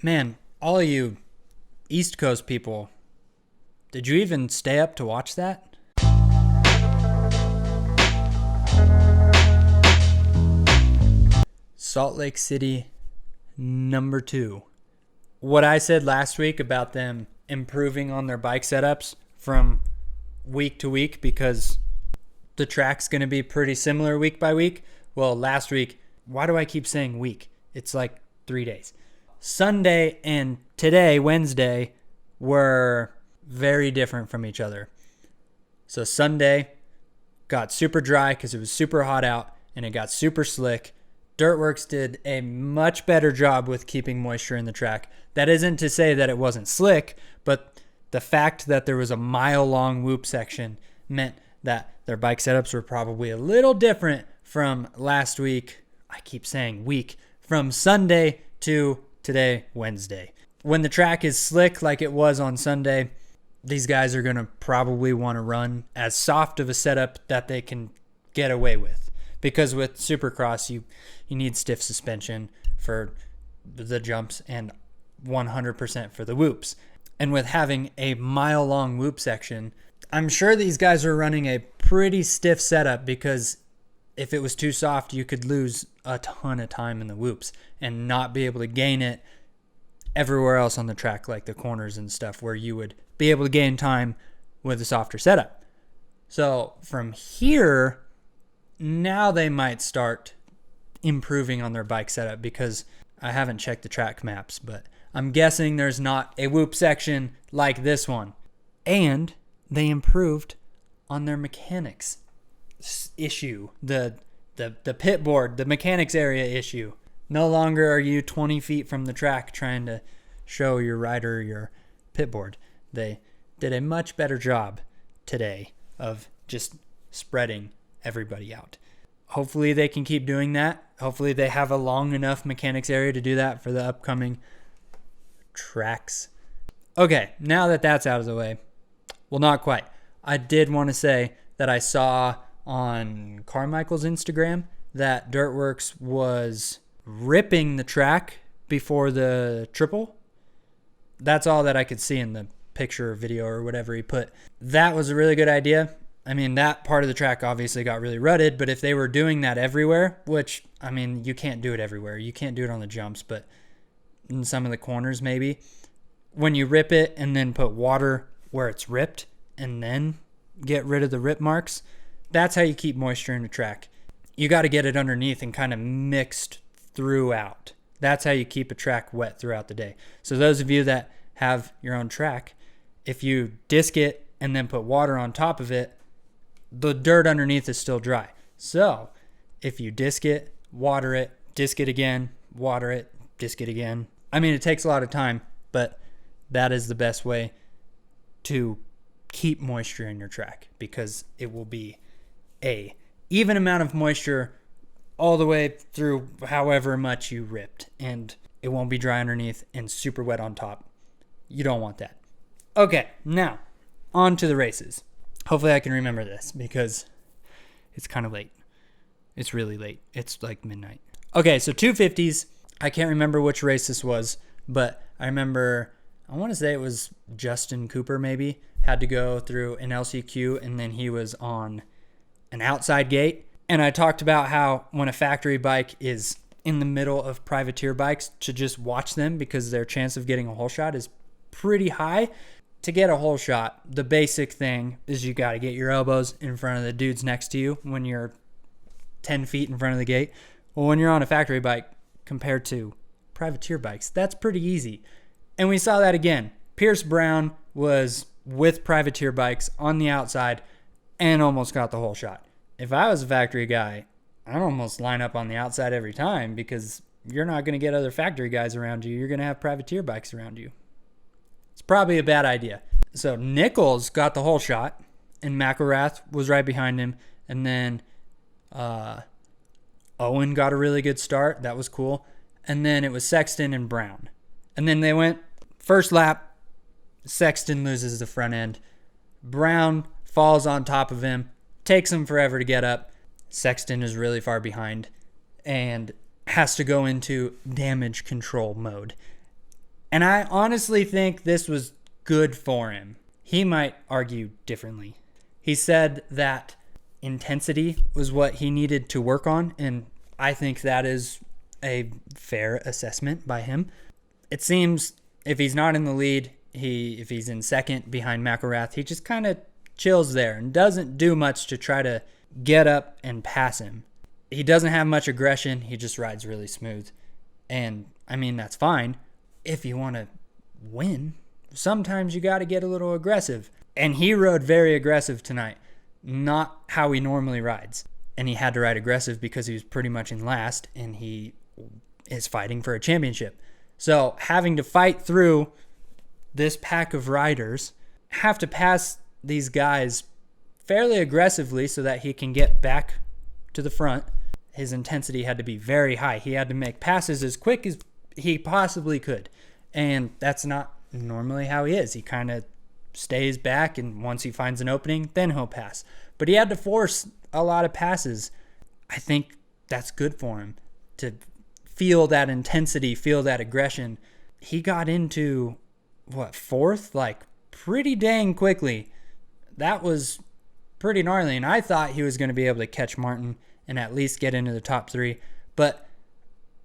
Man, all of you East Coast people, did you even stay up to watch that? Salt Lake City, number 2. What I said last week about them improving on their bike setups from week to week because the track's going to be pretty similar week by week. Well, last week, why do I keep saying week? It's like 3 days. Sunday and today, Wednesday, were very different from each other. So Sunday got super dry because it was super hot out and it got super slick. Dirtworks did a much better job with keeping moisture in the track. That isn't to say that it wasn't slick, but the fact that there was a mile-long whoop section meant that their bike setups were probably a little different from last week. I keep saying week. From Sunday to today, Wednesday. When the track is slick like it was on Sunday, these guys are going to probably want to run as soft of a setup that they can get away with. Because with Supercross, you need stiff suspension for the jumps and 100% for the whoops. And with having a mile-long whoop section, I'm sure these guys are running a pretty stiff setup because if it was too soft, you could lose a ton of time in the whoops and not be able to gain it everywhere else on the track, like the corners and stuff, where you would be able to gain time with a softer setup. So from here, now they might start improving on their bike setup because I haven't checked the track maps, but I'm guessing there's not a whoop section like this one. And they improved on their mechanics issue, the pit board, the mechanics area issue. No longer are you 20 feet from the track trying to show your rider your pit board. They did a much better job today of just spreading everybody out. Hopefully they can keep doing that. Hopefully they have a long enough mechanics area to do that for the upcoming tracks. Okay, now that that's out of the way, well, not quite. I did want to say that I saw on Carmichael's Instagram that Dirtworks was ripping the track before the triple. That's all that I could see in the picture or video or whatever he put. That was a really good idea. I mean, that part of the track obviously got really rutted, but if they were doing that everywhere, which, I mean, you can't do it everywhere. You can't do it on the jumps, but in some of the corners maybe. When you rip it and then put water where it's ripped and then get rid of the rip marks, that's how you keep moisture in the track. You got to get it underneath and kind of mixed throughout. That's how you keep a track wet throughout the day. So those of you that have your own track, if you disc it and then put water on top of it, the dirt underneath is still dry. So if you disc it, water it, disc it again, water it, disc it again. I mean, it takes a lot of time, but that is the best way to keep moisture in your track because it will be a even amount of moisture all the way through however much you ripped, and it won't be dry underneath and super wet on top. You don't want that. Okay, now on to the races. Hopefully I can remember this because it's kind of late. It's really late. It's like midnight. Okay, so 250s. I can't remember which race this was, but I remember, I want to say it was Justin Cooper maybe, had to go through an LCQ and then he was on an outside gate. And I talked about how when a factory bike is in the middle of privateer bikes, to just watch them because their chance of getting a hole shot is pretty high. To get a hole shot, the basic thing is you got to get your elbows in front of the dudes next to you when you're 10 feet in front of the gate. Well, when you're on a factory bike compared to privateer bikes, that's pretty easy. And we saw that again. Pierce Brown was with privateer bikes on the outside and almost got the hole shot. If I was a factory guy, I'd almost line up on the outside every time because you're not going to get other factory guys around you. You're going to have privateer bikes around you. It's probably a bad idea. So Nichols got the hole shot, and McElrath was right behind him. And then Owen got a really good start. That was cool. And then it was Sexton and Brown. And then they went first lap. Sexton loses the front end. Brown falls on top of him. Takes him forever to get up. Sexton is really far behind and has to go into damage control mode. And I honestly think this was good for him. He might argue differently. He said that intensity was what he needed to work on, and I think that is a fair assessment by him. It seems if he's not in the lead, if he's in second behind McElrath, he just kind of chills there and doesn't do much to try to get up and pass him. He doesn't have much aggression. He just rides really smooth. And, I mean, that's fine. If you want to win, sometimes you got to get a little aggressive. And he rode very aggressive tonight, not how he normally rides. And he had to ride aggressive because he was pretty much in last, and he is fighting for a championship. So having to fight through this pack of riders, have to pass these guys fairly aggressively so that he can get back to the front. His intensity had to be very high. He had to make passes as quick as he possibly could. And that's not normally how he is. He kind of stays back, and once he finds an opening, then he'll pass. But he had to force a lot of passes. I think that's good for him to feel that intensity, feel that aggression. He got into, fourth? Pretty dang quickly. That was pretty gnarly, and I thought he was going to be able to catch Martin and at least get into the top three. But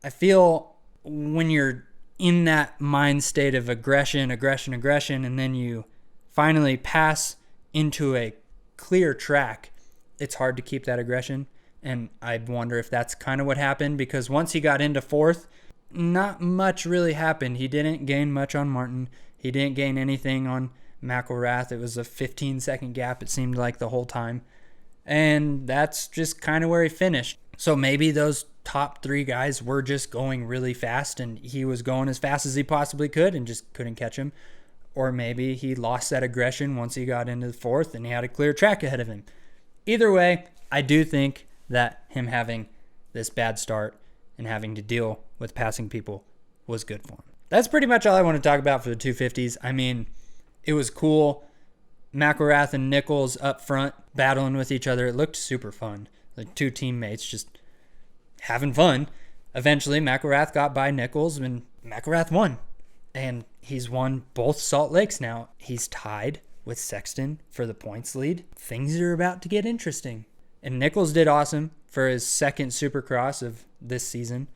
I feel when you're in that mind state of aggression, and then you finally pass into a clear track, it's hard to keep that aggression. And I wonder if that's kind of what happened, because once he got into fourth, not much really happened. He didn't gain much on Martin. He didn't gain anything on McElrath. It was a 15-second gap, it seemed like, the whole time. And that's just kind of where he finished. So maybe those top three guys were just going really fast, and he was going as fast as he possibly could and just couldn't catch him. Or maybe he lost that aggression once he got into the fourth and he had a clear track ahead of him. Either way, I do think that him having this bad start and having to deal with passing people was good for him. That's pretty much all I want to talk about for the 250s. I mean, it was cool. McElrath and Nichols up front battling with each other. It looked super fun. Like two teammates just having fun. Eventually, McElrath got by Nichols, and McElrath won. And he's won both Salt Lakes now. He's tied with Sexton for the points lead. Things are about to get interesting. And Nichols did awesome for his second Supercross of this season.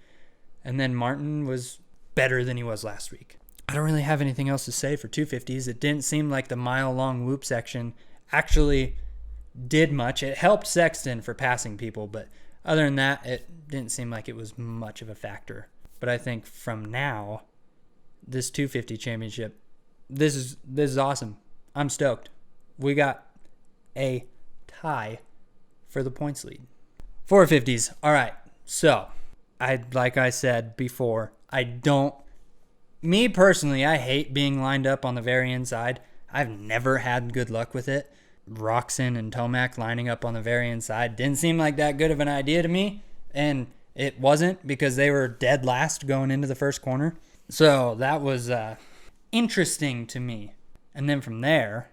And then Martin was better than he was last week. I don't really have anything else to say for 250s. It didn't seem like the mile-long whoop section actually did much. It helped Sexton for passing people, but other than that, it didn't seem like it was much of a factor. But I think from now, this 250 championship, this is awesome. I'm stoked. We got a tie for the points lead. 450s. All right. So, like I said before, me personally, I hate being lined up on the very inside. I've never had good luck with it. Roczen and Tomac lining up on the very inside didn't seem like that good of an idea to me, and it wasn't, because they were dead last going into the first corner. So that was interesting to me. And then from there,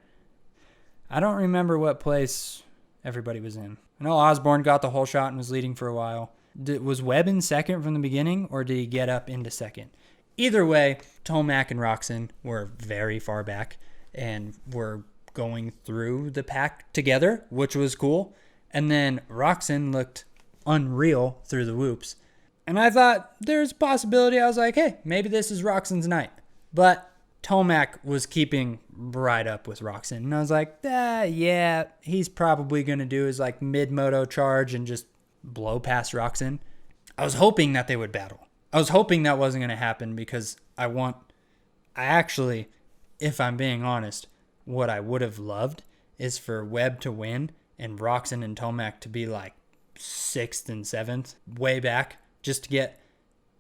I don't remember what place everybody was in. I know Osborne got the whole shot and was leading for a while. Was Webb in second from the beginning, or did he get up into second? Either way, Tomac and Roczen were very far back and were going through the pack together, which was cool. And then Roczen looked unreal through the whoops. And I thought there's a possibility. I was like, hey, maybe this is Roxon's night. But Tomac was keeping right up with Roczen. And I was like, yeah, he's probably going to do his mid-moto charge and just blow past Roczen. I was hoping that they would battle. I was hoping that wasn't going to happen, because I actually, if I'm being honest, what I would have loved is for Webb to win and Roczen and Tomac to be 6th and 7th, way back, just to get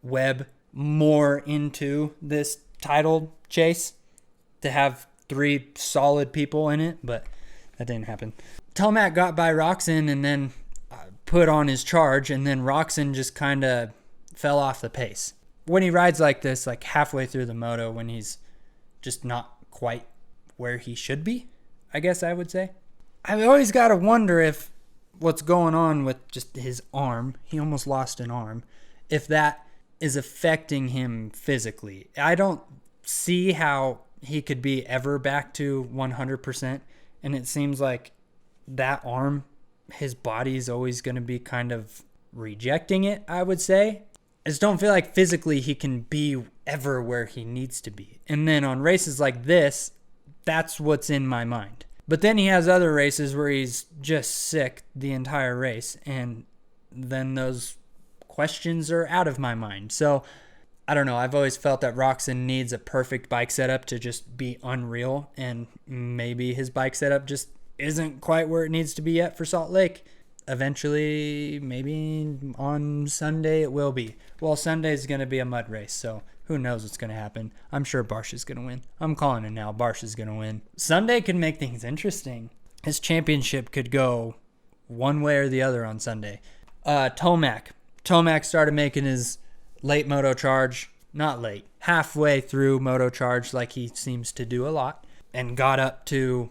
Webb more into this title chase, to have three solid people in it, but that didn't happen. Tomac got by Roczen and then put on his charge, and then Roczen just kind of fell off the pace. When he rides like this, halfway through the moto, when he's just not quite where he should be, I guess I would say. I've always got to wonder if what's going on with just his arm, he almost lost an arm, if that is affecting him physically. I don't see how he could be ever back to 100%. And it seems like that arm, his body's always going to be kind of rejecting it, I would say. I just don't feel like physically he can be ever where he needs to be. And then on races like this, that's what's in my mind. But then he has other races where he's just sick the entire race. And then those questions are out of my mind. So I don't know. I've always felt that Roczen needs a perfect bike setup to just be unreal. And maybe his bike setup just isn't quite where it needs to be yet for Salt Lake. Eventually, maybe on Sunday it will be. Well, Sunday's going to be a mud race, so who knows what's going to happen. I'm sure Barsh is going to win. I'm calling it now. Barsh is going to win. Sunday could make things interesting. His championship could go one way or the other on Sunday. Tomac. Tomac started making his late moto charge. Not late. Halfway through moto charge like he seems to do a lot. And got up to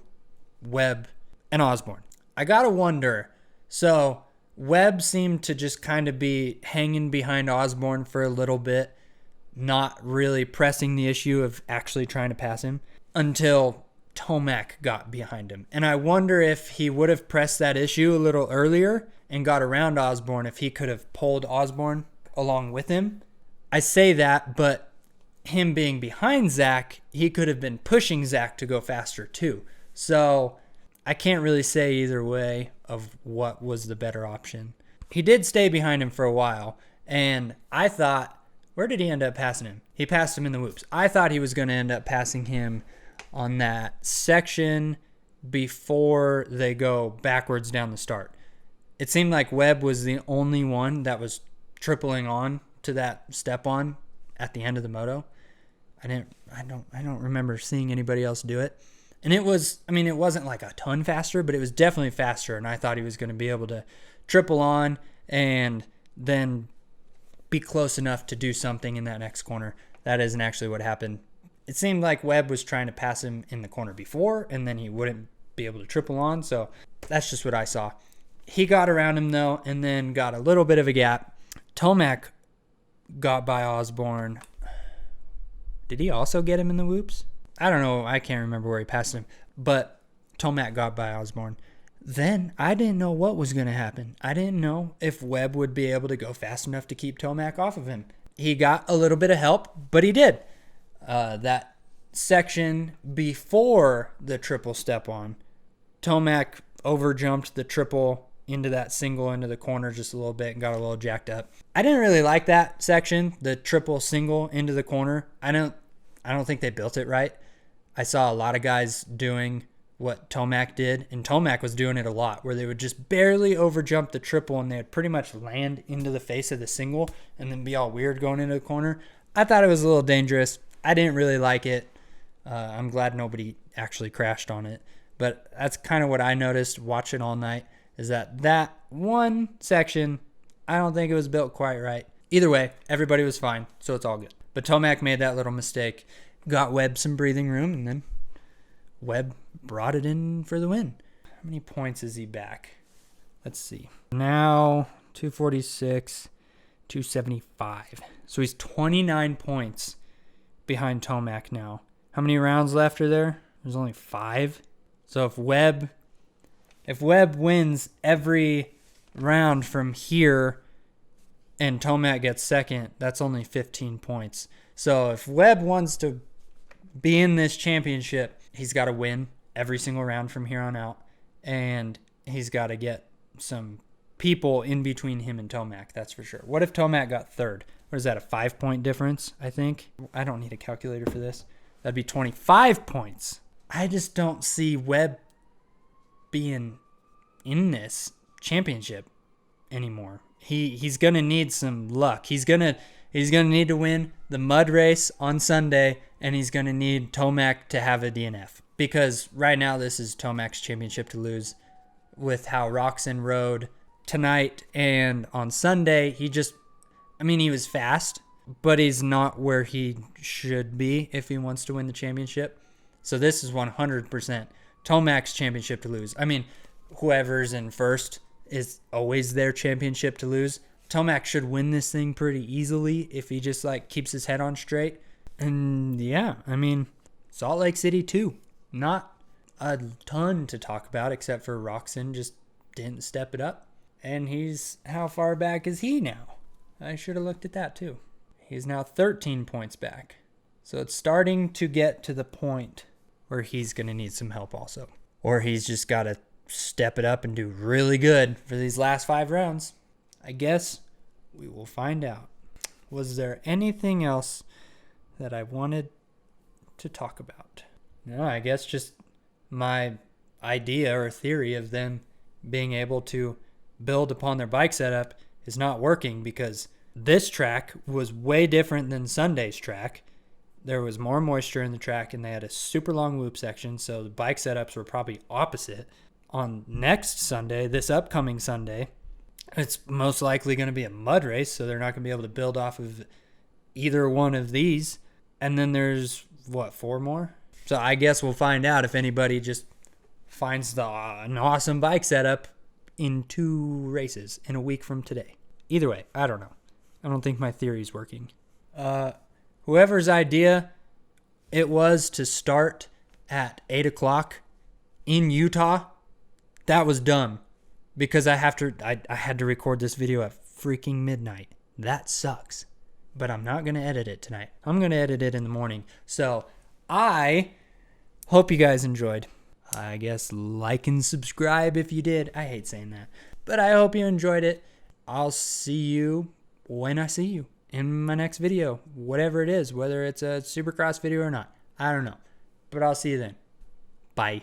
Webb and Osborne. I got to wonder... So Webb seemed to just kind of be hanging behind Osborne for a little bit, not really pressing the issue of actually trying to pass him until Tomac got behind him. And I wonder if he would have pressed that issue a little earlier and got around Osborne, if he could have pulled Osborne along with him. I say that, but him being behind Zach, he could have been pushing Zach to go faster too. So I can't really say either way of what was the better option. He did stay behind him for a while, and I thought, where did he end up passing him? He passed him in the whoops. I thought he was going to end up passing him on that section before they go backwards down the start. It seemed like Webb was the only one that was tripling on to that step on at the end of the moto. I don't remember seeing anybody else do it. And it wasn't like a ton faster, but it was definitely faster. And I thought he was going to be able to triple on and then be close enough to do something in that next corner. That isn't actually what happened. It seemed like Webb was trying to pass him in the corner before, and then he wouldn't be able to triple on. So that's just what I saw. He got around him, though, and then got a little bit of a gap. Tomac got by Osborne. Did he also get him in the whoops? I don't know. I can't remember where he passed him. But Tomac got by Osborne. Then I didn't know what was going to happen. I didn't know if Webb would be able to go fast enough to keep Tomac off of him. He got a little bit of help, but he did. That section before the triple step on, Tomac overjumped the triple into that single into the corner just a little bit and got a little jacked up. I didn't really like that section, the triple single into the corner. I don't think they built it right. I saw a lot of guys doing what Tomac did, and Tomac was doing it a lot, where they would just barely overjump the triple and they would pretty much land into the face of the single and then be all weird going into the corner. I thought it was a little dangerous. I didn't really like it. I'm glad nobody actually crashed on it. But that's kind of what I noticed watching all night, is that one section, I don't think it was built quite right. Either way, everybody was fine, so it's all good. But Tomac made that little mistake, got Webb some breathing room, and then Webb brought it in for the win. How many points is he back? Let's see. Now, 246, 275. So he's 29 points behind Tomac now. How many rounds left are there? There's only 5. So if Webb wins every round from here and Tomac gets second, that's only 15 points. So if Webb wants to be in this championship, he's got to win every single round from here on out, and he's got to get some people in between him and Tomac, that's for sure. What if Tomac got third? What is that, a 5-point difference, I think? I don't need a calculator for this. That'd be 25 points. I just don't see Webb being in this championship anymore. He's going to need some luck. He's going to need to win the mud race on Sunday, and he's going to need Tomac to have a DNF. Because right now this is Tomac's championship to lose. With how Roczen rode tonight and on Sunday, he was fast, but he's not where he should be if he wants to win the championship. So this is 100% Tomac's championship to lose. I mean, whoever's in first is always their championship to lose. Tomac should win this thing pretty easily if he just keeps his head on straight. And yeah, I mean, Salt Lake City too. Not a ton to talk about except for Roczen just didn't step it up. And how far back is he now? I should have looked at that too. He's now 13 points back. So it's starting to get to the point where he's going to need some help also. Or he's just got to step it up and do really good for these last 5 rounds. I guess we will find out. Was there anything else that I wanted to talk about? No, I guess just my idea or theory of them being able to build upon their bike setup is not working because this track was way different than Sunday's track. There was more moisture in the track and they had a super long loop section, so the bike setups were probably opposite. On next Sunday, this upcoming Sunday, it's most likely going to be a mud race, so they're not going to be able to build off of either one of these. And then there's, 4 more? So I guess we'll find out if anybody just finds an awesome bike setup in 2 races in a week from today. Either way, I don't know. I don't think my theory's working. Whoever's idea it was to start at 8 o'clock in Utah, that was dumb. Because I had to record this video at freaking midnight. That sucks. But I'm not going to edit it tonight. I'm going to edit it in the morning. So I hope you guys enjoyed. I guess like and subscribe if you did. I hate saying that. But I hope you enjoyed it. I'll see you when I see you in my next video. Whatever it is. Whether it's a Supercross video or not. I don't know. But I'll see you then. Bye.